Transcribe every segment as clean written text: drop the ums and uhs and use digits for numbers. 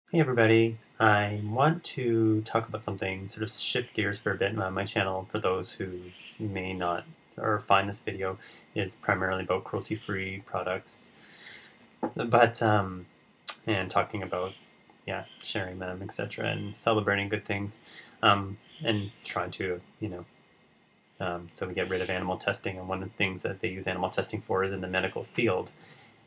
Hey everybody, I want to talk about something, sort of shift gears for a bit. My channel, for those who may not or find this video, is primarily about cruelty-free products, but and talking about, yeah, sharing them, etc., and celebrating good things, and trying to, so we get rid of animal testing. And one of the things that they use animal testing for is in the medical field.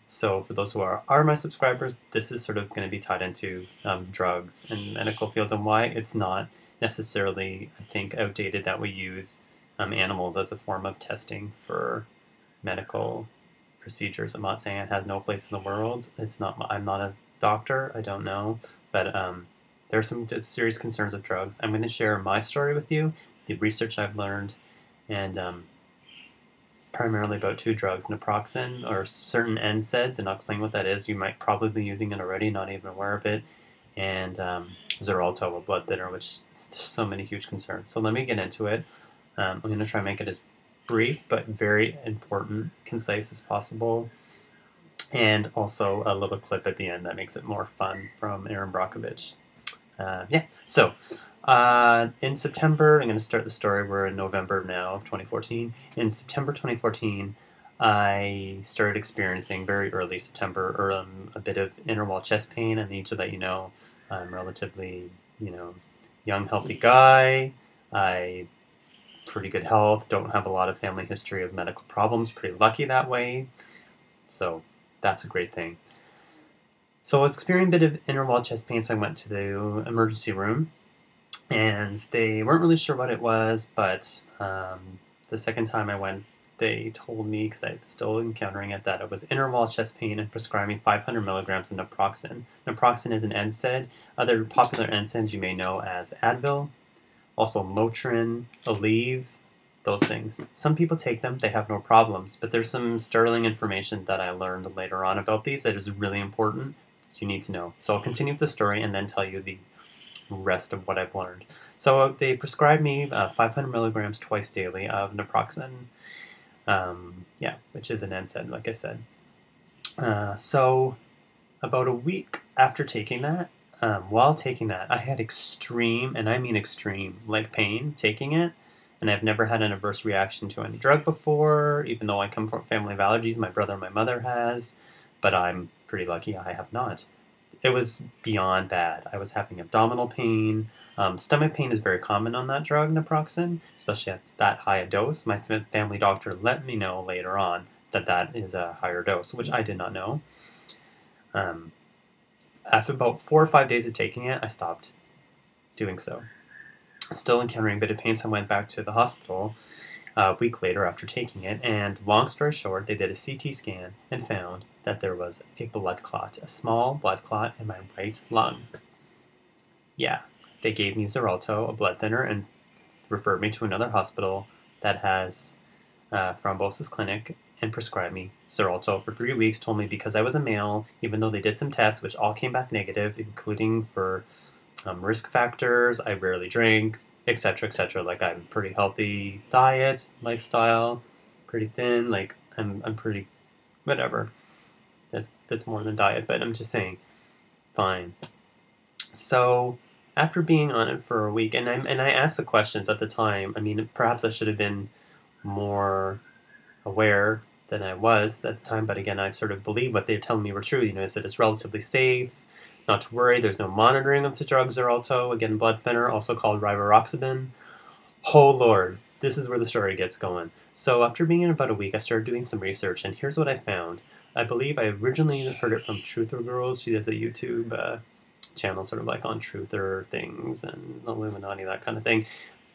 So for those who are my subscribers, this is sort of going to be tied into drugs and medical fields, and why it's not necessarily, I think, outdated that we use animals as a form of testing for medical procedures. I'm not saying it has no place in the world. It's not. I'm not a doctor. I don't know, but there are some serious concerns with drugs. I'm going to share my story with you, the research I've learned, and primarily about two drugs, Naproxen or certain NSAIDs, and I'll explain what that is. You might probably be using it already, not even aware of it, and Xarelto, a blood thinner, which is so many huge concerns. So let me get into it. I'm going to try and make it as brief but very important, concise as possible, and also a little clip at the end that makes it more fun from Erin Brokovich. In September, I'm going to start the story. We're in November now of 2014. In September 2014, I started experiencing, very early September, a bit of inner wall chest pain. I need to let you know I'm relatively, young, healthy guy. I pretty good health. Don't have a lot of family history of medical problems. Pretty lucky that way. So that's a great thing. So I was experiencing a bit of inner wall chest pain, so I went to the emergency room, and they weren't really sure what it was, but the second time I went, they told me, because I was still encountering it, that it was inner wall chest pain and prescribed me 500 milligrams of Naproxen. Naproxen is an NSAID. Other popular NSAIDs you may know as ADVIL, also MOTRIN, ALEVE, those things. Some people take them, they have no problems, but there's some sterling information that I learned later on about these that is really important. You need to know. So I'll continue with the story and then tell you the rest of what I've learned. So they prescribed me 500 milligrams twice daily of Naproxen, which is an NSAID, like I said. So about a week after taking that, while taking that, I had extreme, and I mean extreme, leg pain taking it, and I've never had an adverse reaction to any drug before, even though I come from a family of allergies. My brother and my mother has, but I'm pretty lucky I have not. It was beyond bad. I was having abdominal pain. Stomach pain is very common on that drug, Naproxen, especially at that high a dose. My family doctor let me know later on that that is a higher dose, which I did not know. After about 4 or 5 days of taking it, I stopped doing so. Still encountering a bit of pain, so I went back to the hospital a week later after taking it, and long story short, they did a CT scan and found that there was a blood clot, a small blood clot in my right lung. Yeah, they gave me Xarelto, a blood thinner, and referred me to another hospital that has thrombosis clinic, and prescribed me Xarelto for 3 weeks, told me because I was a male, even though they did some tests, which all came back negative, including for risk factors, I rarely drink, etc., etc. Like, I'm pretty healthy diet, lifestyle, pretty thin, like, I'm pretty, whatever. That's more than diet, but I'm just saying, fine. So, after being on it for a week, and I asked the questions at the time. I mean, perhaps I should have been more aware than I was at the time, but again, I sort of believe what they're telling me were true. Is that it's relatively safe, not to worry. There's no monitoring of the drug Xarelto, again, blood thinner, also called RIVAROXABAN. Oh Lord, this is where the story gets going. So after being in about a week, I started doing some research, and here's what I found. I believe I originally heard it from Truther Girls. She has a YouTube channel sort of like on truther things and Illuminati, that kind of thing.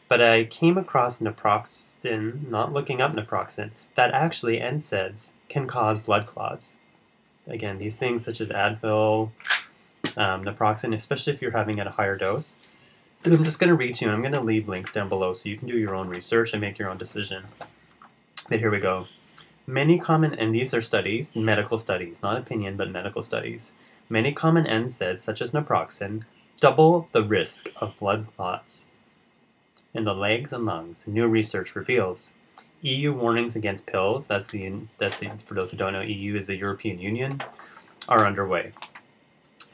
But I came across Naproxen, not looking up Naproxen, that actually NSAIDs can cause blood clots. Again, these things such as ADVIL, Naproxen, especially if you're having at a higher dose. And I'm just going to read to you. I'm going to leave links down below so you can do your own research and make your own decision. But here we go. Many common, and these are studies, medical studies, not opinion, but medical studies. Many common NSAIDs, such as Naproxen, double the risk of blood clots in the legs and lungs. New research reveals. EU warnings against pills, that's the for those who don't know, EU is the European Union, are underway.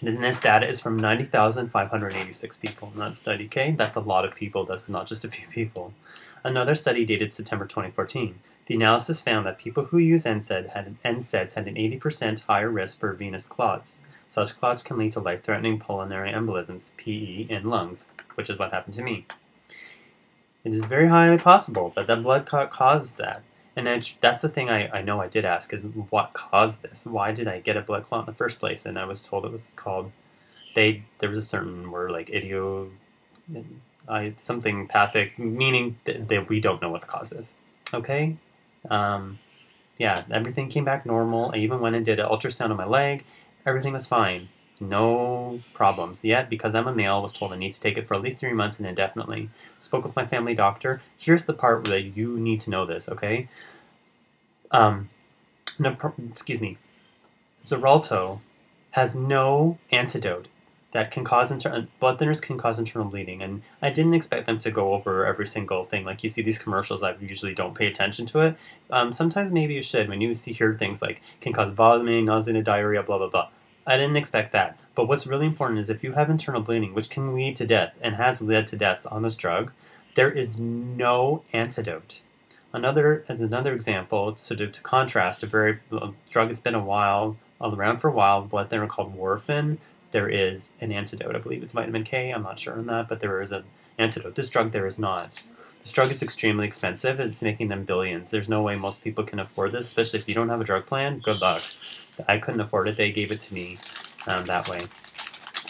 And this data is from 90,586 people in that study, okay? That's a lot of people, that's not just a few people. Another study dated September 2014. The analysis found that people who use NSAIDs had an 80% higher risk for venous clots. Such clots can lead to life-threatening pulmonary embolisms, PE, in lungs, which is what happened to me. It is very highly possible that that blood clot caused that. And that's the thing I know I did ask, is what caused this? Why did I get a blood clot in the first place? And I was told it was called, there was a certain word like something pathic, meaning that we don't know what the cause is. Okay? Yeah, everything came back normal. I even went and did an ultrasound on my leg. Everything was fine. No problems. Yet, because I'm a male, I was told I need to take it for at least 3 months and indefinitely. Spoke with my family doctor. Here's the part where you need to know this, okay? Xarelto has no antidote that can cause blood thinners can cause internal bleeding, and I didn't expect them to go over every single thing. Like you see these commercials, I usually don't pay attention to it. Sometimes maybe you should when you hear things like can cause vomiting, nausea, diarrhea, blah blah blah. I didn't expect that. But what's really important is if you have internal bleeding, which can lead to death and has led to deaths on this drug, there is no antidote. As another example, to contrast, a drug that's been around for a while, blood thinner called warfarin. There is an antidote. I believe it's vitamin K. I'm not sure on that, but there is an antidote. This drug, there is not. This drug is extremely expensive. It's making them billions. There's no way most people can afford this, especially if you don't have a drug plan. Good luck. I couldn't afford it. They gave it to me that way.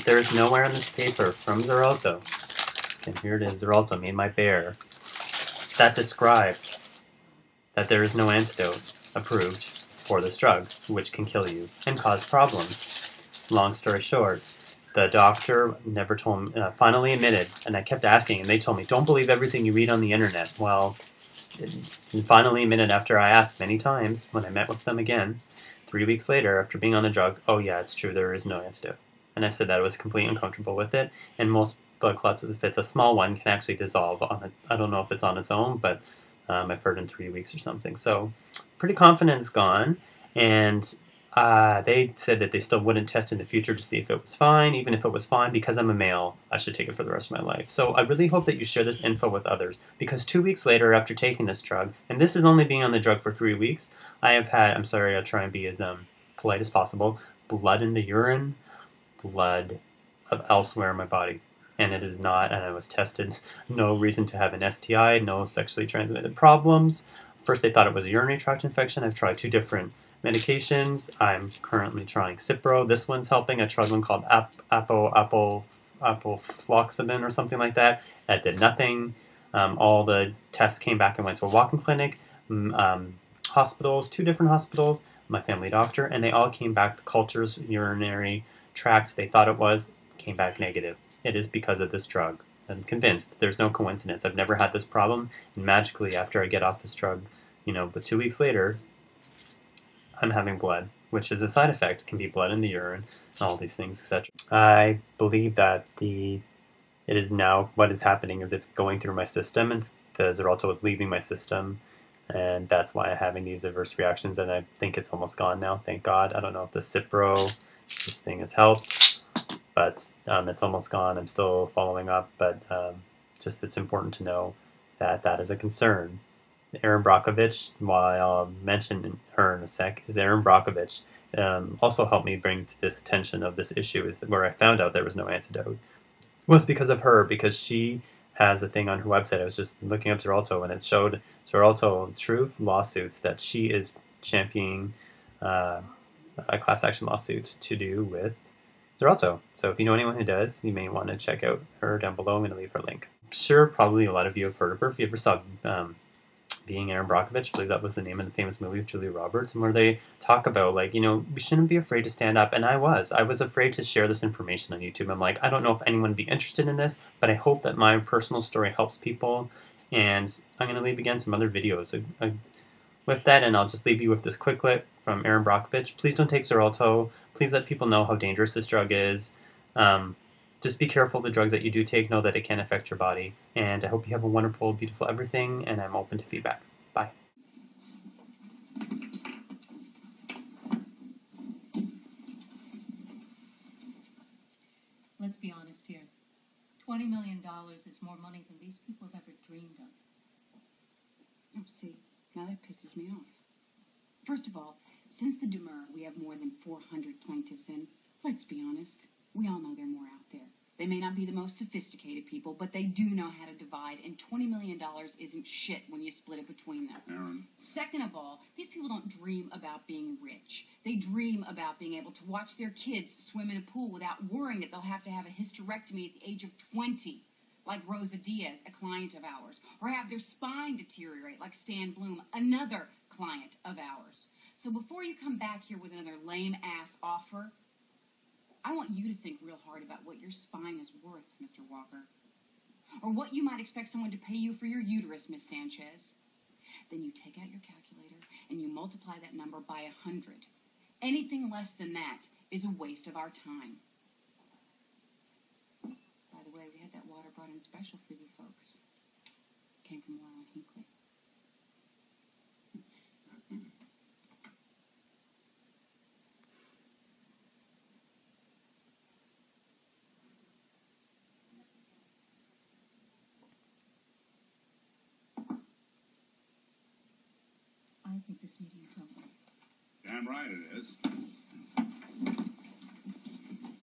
There is nowhere in this paper from Xarelto, and here it is, Xarelto made my bear, that describes that there is no antidote approved for this drug, which can kill you and cause problems. Long story short, the doctor never told me, finally admitted, and I kept asking, and they told me, don't believe everything you read on the internet. Well, finally admitted after I asked many times, when I met with them again, 3 weeks later, after being on the drug, oh yeah, it's true, there is no antidote. And I said that I was completely uncomfortable with it, and most blood clots, if it's a small one, can actually dissolve on it. I don't know if it's on its own, but I've heard in 3 weeks or something. So, pretty confident it's gone, and they said that they still wouldn't test in the future to see if it was fine. Even if it was fine, because I'm a male, I should take it for the rest of my life. So I really hope that you share this info with others, because 2 weeks later after taking this drug, and this is only being on the drug for 3 weeks, I have had, I'm sorry, I'll try and be as polite as possible, blood in the urine, blood elsewhere in my body. And it is not, and I was tested, no reason to have an STI, no sexually transmitted problems. First they thought it was a urinary tract infection. I've tried 2 different medications. I'm currently trying Cipro. This one's helping. I tried one called Apofloxacin or something like that. That did nothing. All the tests came back and went to a walk-in clinic, hospitals, 2 different hospitals, my family doctor, and they all came back, the cultures, urinary tract, they thought it was, came back negative. It is because of this drug. I'm convinced. There's no coincidence. I've never had this problem, and magically after I get off this drug, but 2 weeks later, I'm having blood, which is a side effect. It can be blood in the urine, all these things, etc. I believe that it is now, what is happening is it's going through my system, and the Xarelto is leaving my system, and that's why I'm having these adverse reactions, and I think it's almost gone now, thank God. I don't know if the Cipro, this thing has helped, but it's almost gone. I'm still following up, but just it's important to know that that is a concern. Erin Brokovich, while I'll mention her in a sec, is Erin Brokovich. Also helped me bring to this attention of this issue, is where I found out there was no antidote. Was because of her, because she has a thing on her website. I was just looking up Xarelto, and it showed Xarelto Truth lawsuits that she is championing a class action lawsuit to do with Xarelto. So if you know anyone who does, you may want to check out her down below. I'm going to leave her link. I'm sure probably a lot of you have heard of her. If you ever saw Being Erin Brokovich, I believe that was the name of the famous movie with Julia Roberts, and where they talk about, like, we shouldn't be afraid to stand up. And I was afraid to share this information on YouTube. I'm like, I don't know if anyone would be interested in this, but I hope that my personal story helps people. And I'm going to leave again some other videos with that, and I'll just leave you with this quick clip from Erin Brokovich. Please don't take Xarelto. Please let people know how dangerous this drug is. Just be careful of the drugs that you do take. Know that it can affect your body. And I hope you have a wonderful, beautiful everything, and I'm open to feedback. Bye. be honest here. $20 million is more money than these people have ever dreamed of. Oh, see, now that pisses me off. First of all, since the demur, we have more than 400 plaintiffs, and let's be honest, we all know there are more out there. They may not be the most sophisticated people, but they do know how to divide, and $20 million isn't shit when you split it between them. Erin. Second of all, these people don't dream about being rich. They dream about being able to watch their kids swim in a pool without worrying that they'll have to have a hysterectomy at the age of 20, like Rosa Diaz, a client of ours, or have their spine deteriorate like Stan Bloom, another client of ours. So before you come back here with another lame-ass offer, I want you to think real hard about what your spine is worth, Mr. Walker. Or what you might expect someone to pay you for your uterus, Miss Sanchez. Then you take out your calculator and you multiply that number by 100. Anything less than that is a waste of our time. By the way, we had that water brought in special for you folks. Came from Laurel and Hinkley. I think this meeting is over. Damn right it is.